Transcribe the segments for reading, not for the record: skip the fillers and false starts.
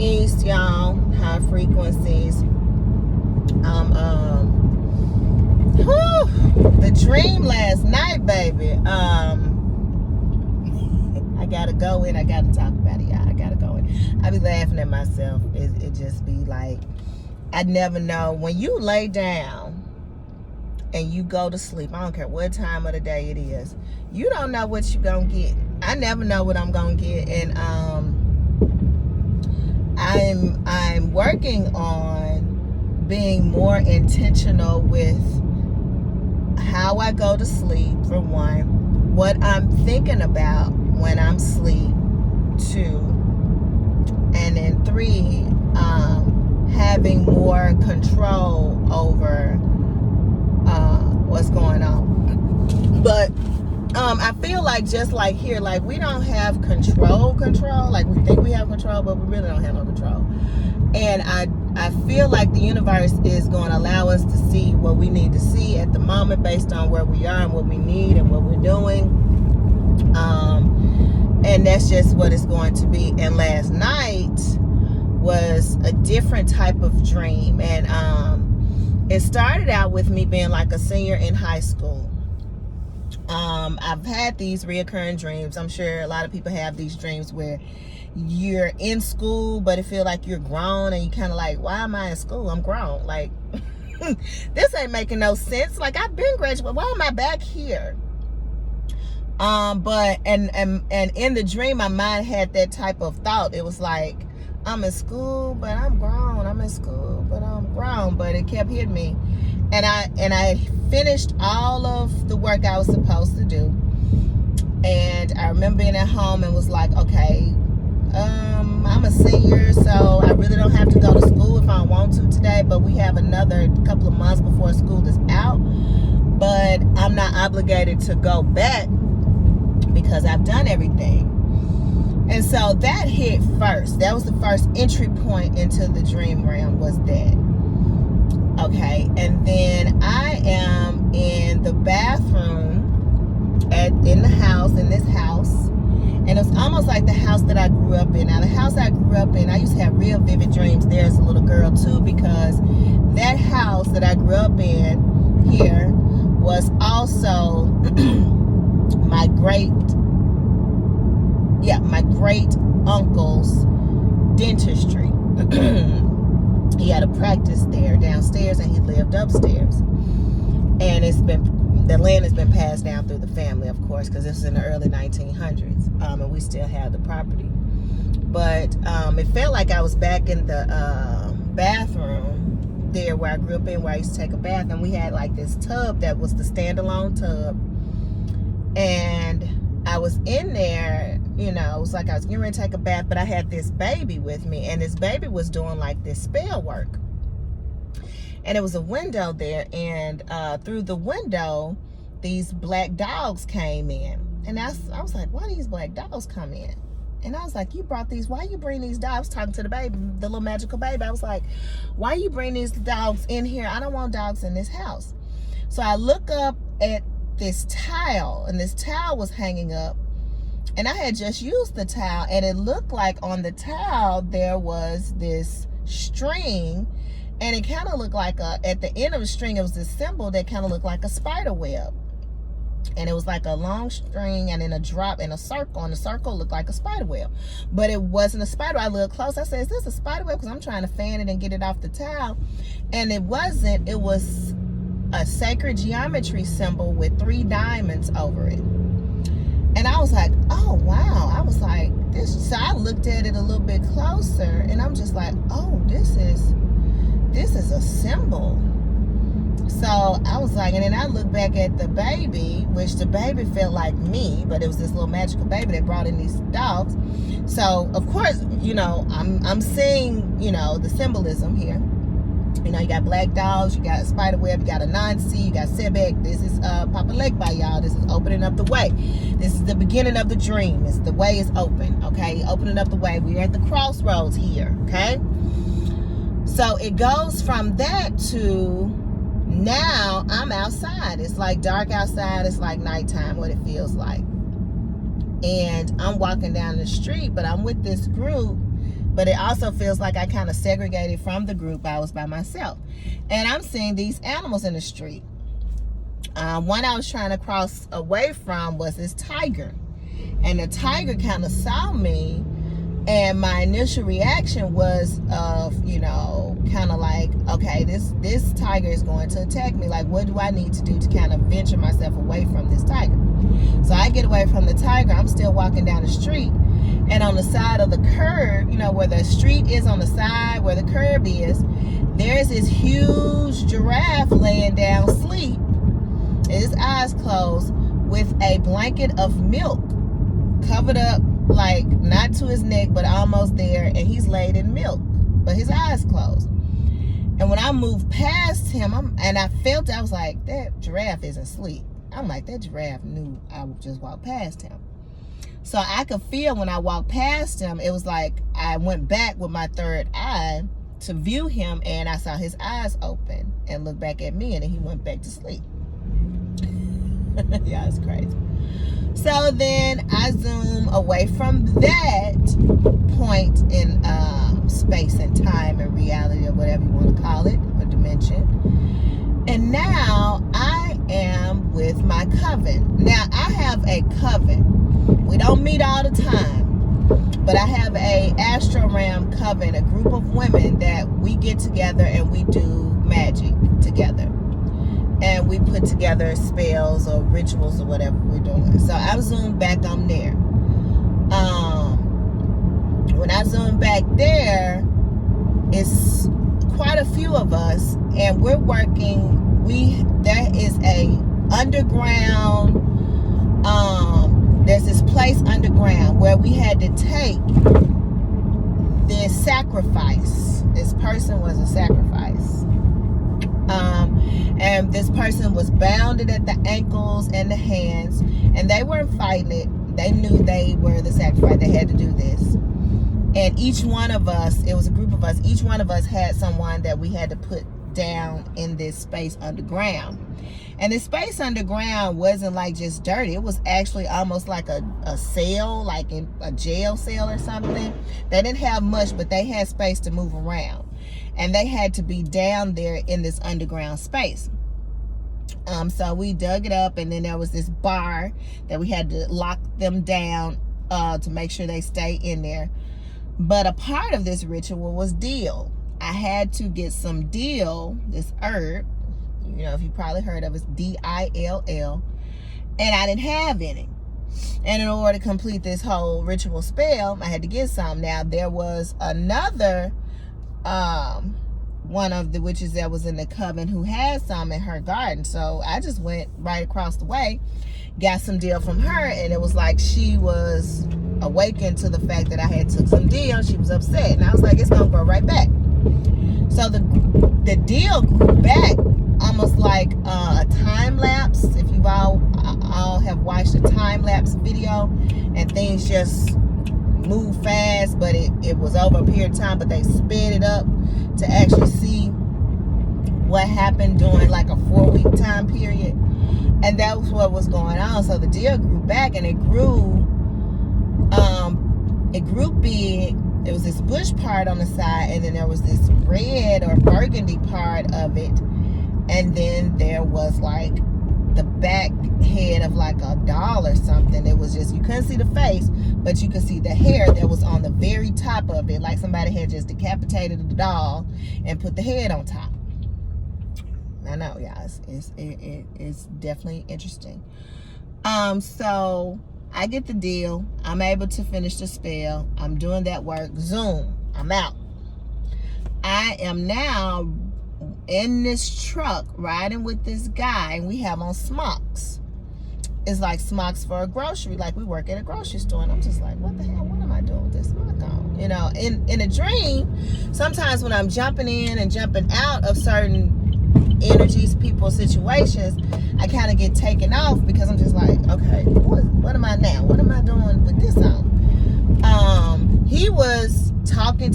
East, y'all. High frequencies. The dream last night, baby. I gotta go in. I gotta talk about it, y'all. I gotta go in. I be laughing at myself. It just be like, I never know when you lay down and you go to sleep. I don't care what time of the day it is. You don't know what you're gonna get. I never know what I'm gonna get, and I'm working on being more intentional with how I go to sleep, for one, what I'm thinking about when I'm asleep, 2, and then 3, having more control over what's going on. But I feel like, just like here, like we don't have control. Like we think we have control, but we really don't have no control. And I feel like the universe is going to allow us to see what we need to see at the moment, based on where we are and what we need and what we're doing. And that's just what it's going to be. And last night was a different type of dream. And it started out with me being like a senior in high school. I've had these reoccurring dreams. I'm sure a lot of people have these dreams where you're in school, but it feels like you're grown, and you kind of like, why am I in school? I'm grown. Like, this ain't making no sense. Like, I've been graduated. Why am I back here? But and in the dream, my mind had that type of thought. It was like, I'm in school, but I'm grown. I'm in school, but I'm grown. But it kept hitting me. And I finished all of the work I was supposed to do. And I remember being at home and was like, okay, I'm a senior, so I really don't have to go to school if I want to today. But we have another couple of months before school is out. But I'm not obligated to go back because I've done everything. And so that hit first. That was the first entry point into the dream realm, was that. Okay, and then I am in the bathroom in this house, and it's almost like the house that I grew up in. Now, the house I grew up in, I used to have real vivid dreams there as a little girl too, because that house that I grew up in here was also my great uncle's dentistry. He had a practice there downstairs, and he lived upstairs. And the land has been passed down through the family, of course, because this is in the early 1900s, and we still have the property. But it felt like I was back in the bathroom there where I grew up in, where I used to take a bath, and we had like this tub that was the standalone tub. And I was in there, it was like I was getting ready to take a bath, but I had this baby with me, and this baby was doing like this spell work. And it was a window there, and through the window, these black dogs came in. And I was like, why do these black dogs come in? And I was like, why you bring these dogs? I was talking to the baby, the little magical baby. I was like, why you bring these dogs in here? I don't want dogs in this house. So I look up at this towel, and this towel was hanging up. And I had just used the towel, and it looked like on the towel there was this string, and it kind of looked like at the end of the string, it was this symbol that kind of looked like a spider web. And it was like a long string, and then a drop and a circle, and the circle looked like a spider web. But it wasn't a spider. I looked close. I said, is this a spider web? Because I'm trying to fan it and get it off the towel. And it wasn't. It was a sacred geometry symbol with 3 diamonds over it. And I was like, oh, wow. I was like, this. So I looked at it a little bit closer, and I'm just like, oh, this is a symbol. So I was like, and then I looked back at the baby, which the baby felt like me, but it was this little magical baby that brought in these dogs. So of course, I'm seeing, the symbolism here. You got black dogs, you got a spider web, you got a Nancy, you got Sebek. This is Papa Lake by y'all. This is opening up the way. This is the beginning of the dream. The way is open, okay? Opening up the way. We're at the crossroads here, okay? So it goes from that to now I'm outside. It's like dark outside. It's like nighttime, what it feels like. And I'm walking down the street, but I'm with this group but it also feels like I kind of segregated from the group. I was by myself. And I'm seeing these animals in the street. One I was trying to cross away from was this tiger. And the tiger kind of saw me, and my initial reaction was of, kind of like, okay, this tiger is going to attack me. Like, what do I need to do to kind of venture myself away from this tiger? So I get away from the tiger. I'm still walking down the street, and on the side of the curb, where the street is on the side, where the curb is, there's this huge giraffe laying down asleep, his eyes closed, with a blanket of milk covered up, like not to his neck, but almost there, and he's laid in milk, but his eyes closed. And when I moved past him, I was like, that giraffe isn't asleep. I'm like, that giraffe knew I would just walk past him. So I could feel when I walked past him, it was like I went back with my third eye to view him, and I saw his eyes open and look back at me, and then he went back to sleep. Yeah, it's crazy. So then I zoom away from that point in space and time and reality, or whatever you want to call it, or dimension. And now I am with my coven. Now I have a coven. We don't meet all the time, but I have a Astro Ram coven, a group of women that we get together and we do magic together. And we put together spells or rituals or whatever we're doing. So I zoomed back on there. When I zoom back there, it's quite a few of us, and we're working. There is a underground. There's this place underground where we had to take this sacrifice. This person was a sacrifice. And this person was bounded at the ankles and the hands, and they weren't fighting it. They knew they were the sacrifice. They had to do this. And each one of us, it was a group of us, each one of us had someone that we had to put down in this space underground. And the space underground wasn't like just dirty. It was actually almost like a cell, like in a jail cell or something. They didn't have much, but they had space to move around. And they had to be down there in this underground space. So we dug it up, and then there was this bar that we had to lock them down to make sure they stay in there. But a part of this ritual was dill. I had to get some dill, this herb, if you probably heard of it, it's D-I-L-L, and I didn't have any. And in order to complete this whole ritual spell, I had to get some. Now, there was another one of the witches that was in the coven who had some in her garden. So I just went right across the way, got some dill from her, and it was like she was awakened to the fact that I had took some dill. She was upset, and I was like, it's gonna grow right back. So the dill grew back almost like a time lapse. If you all have watched a time lapse video, and things just move fast, but it was over a period of time, but they sped it up to actually see what happened during like a 4-week time period. And that was what was going on. So the deer grew back, and it grew big. There was this bush part on the side, and then there was this red or burgundy part of it, and then there was like the back head of like a doll or something. It was just, you couldn't see the face, but you could see the hair that was on the very top of it, like somebody had just decapitated the doll and put the head on top. I know, guys, it's definitely interesting. So I get the deal. I'm able to finish the spell. I'm doing that work. Zoom, I'm out. I am now in this truck riding with this guy, and we have on smocks. It's like smocks for a grocery, like we work at a grocery store. And I'm just like, what the hell, what am I doing with this smock on? In a dream, sometimes when I'm jumping in and jumping out of certain energies, people, situations, I kind of get taken off, because I'm just like, okay, what am I now? What am I doing with this on? He was talking,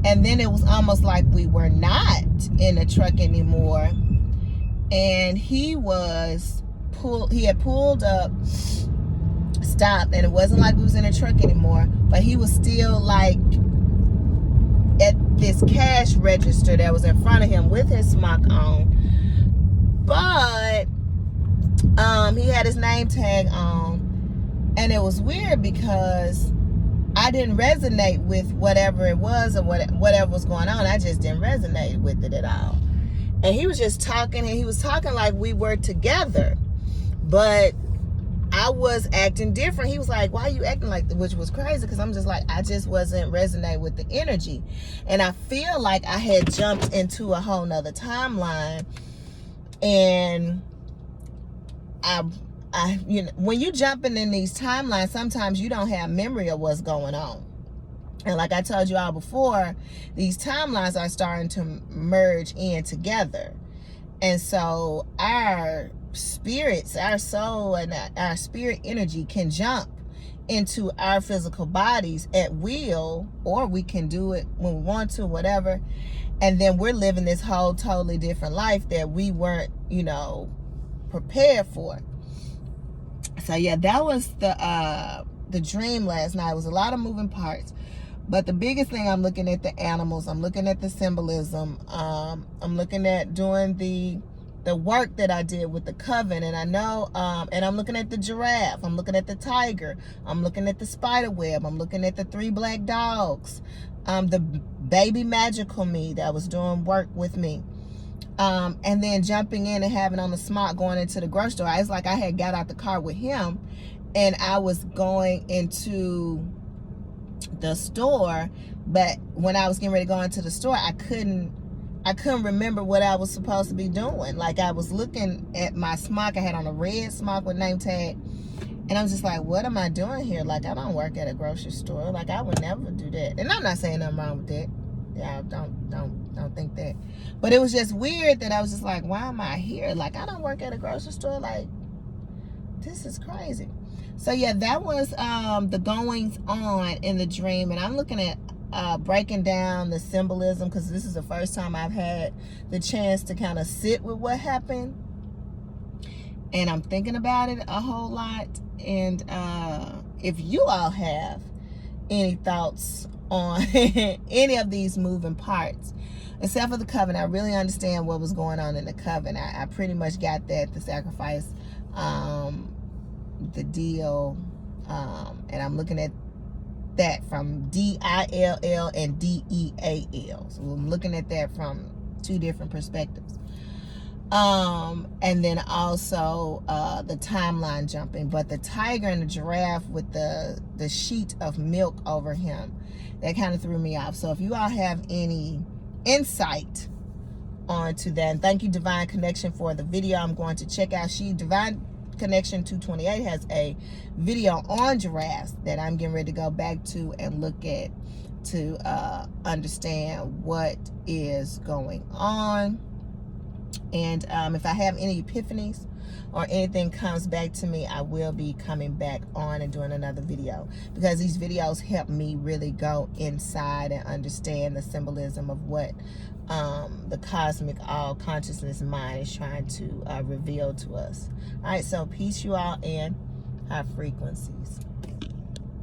and then it was almost like we were not in a truck anymore, and he had pulled up stopped, and it wasn't like we was in a truck anymore, but he was still like at this cash register that was in front of him with his smock on, but he had his name tag on. And it was weird because I didn't resonate with whatever it was or whatever was going on. I just didn't resonate with it at all. And he was just talking, and he was talking like we were together, but I was acting different. He was like, why are you acting like that? Which was crazy, because I'm just like, I just wasn't resonating with the energy. And I feel like I had jumped into a whole nother timeline. And I you know, when you jumping in these timelines, sometimes you don't have memory of what's going on. And like I told you all before, these timelines are starting to merge in together. And so our spirits, our soul, and our spirit energy can jump into our physical bodies at will, or we can do it when we want to, whatever. And then we're living this whole totally different life that we weren't, prepared for. So yeah, that was the dream last night. It was a lot of moving parts. But the biggest thing, I'm looking at the animals. I'm looking at the symbolism. I'm looking at doing the work that I did with the coven. And I know, and I'm looking at the giraffe. I'm looking at the tiger. I'm looking at the spider web. I'm looking at the 3 black dogs. The baby Magickal me that was doing work with me. And then jumping in and having on the smock going into the grocery store. It's like I had got out the car with him, and I was going into the store, but when I was getting ready to go into the store, I couldn't remember what I was supposed to be doing. Like, I was looking at my smock. I had on a red smock with name tag, and I was just like, what am I doing here? Like, I don't work at a grocery store. Like, I would never do that. And I'm not saying nothing wrong with that. Yeah, don't think that. But it was just weird that I was just like, why am I here? Like, I don't work at a grocery store. Like, this is crazy. So yeah, that was the goings on in the dream. And I'm looking at breaking down the symbolism, because this is the first time I've had the chance to kind of sit with what happened. And I'm thinking about it a whole lot. And if you all have any thoughts on any of these moving parts, except for the coven, I really understand what was going on in the coven. I pretty much got that, the sacrifice, the deal, and I'm looking at that from DILL and DEAL. So I'm looking at that from 2 different perspectives. And then also the timeline jumping. But the tiger and the giraffe with the sheet of milk over him, that kind of threw me off. So if you all have any insight onto that, and thank you Divine Connection for the video. I'm going to check out. Divine Connection 228 has a video on giraffes that I'm getting ready to go back to and look at to understand what is going on. And if I have any epiphanies or anything comes back to me, I will be coming back on and doing another video, because these videos help me really go inside and understand the symbolism of what the cosmic all consciousness mind is trying to reveal to us. All right, so peace you all, and high frequencies.